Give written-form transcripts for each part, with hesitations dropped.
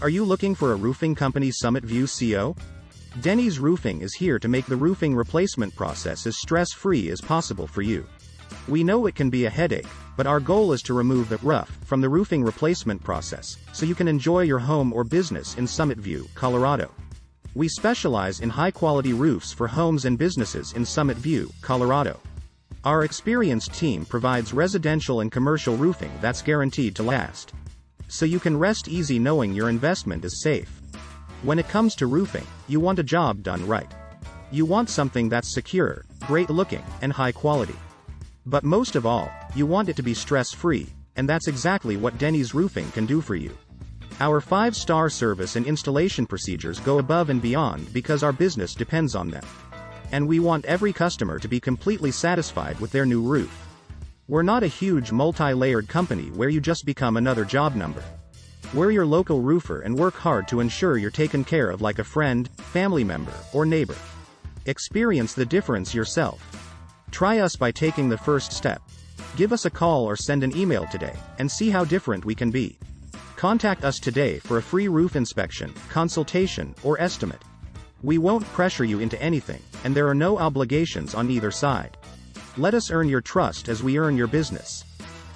Are you looking for a roofing company Summit View CO? Denny's Roofing is here to make the roofing replacement process as stress-free as possible for you. We know it can be a headache, but our goal is to remove the rough from the roofing replacement process, so you can enjoy your home or business in Summit View, Colorado. We specialize in high-quality roofs for homes and businesses in Summit View, Colorado. Our experienced team provides residential and commercial roofing that's guaranteed to last. So you can rest easy knowing your investment is safe. When it comes to roofing, you want a job done right. You want something that's secure, great looking, and high quality. But most of all, you want it to be stress-free, and that's exactly what Denny's Roofing can do for you. Our 5-star service and installation procedures go above and beyond because our business depends on them. And we want every customer to be completely satisfied with their new roof. We're not a huge multi-layered company where you just become another job number. We're your local roofer and work hard to ensure you're taken care of like a friend, family member, or neighbor. Experience the difference yourself. Try us by taking the first step. Give us a call or send an email today, and see how different we can be. Contact us today for a free roof inspection, consultation, or estimate. We won't pressure you into anything, and there are no obligations on either side. Let us earn your trust as we earn your business.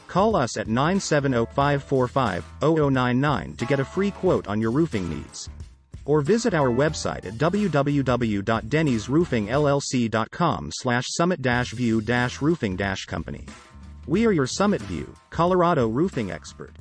Call us at 970-545-0099 to get a free quote on your roofing needs. Or visit our website at www.dennysroofingllc.com/summit-view-roofing-company. We are your Summit View, Colorado roofing expert.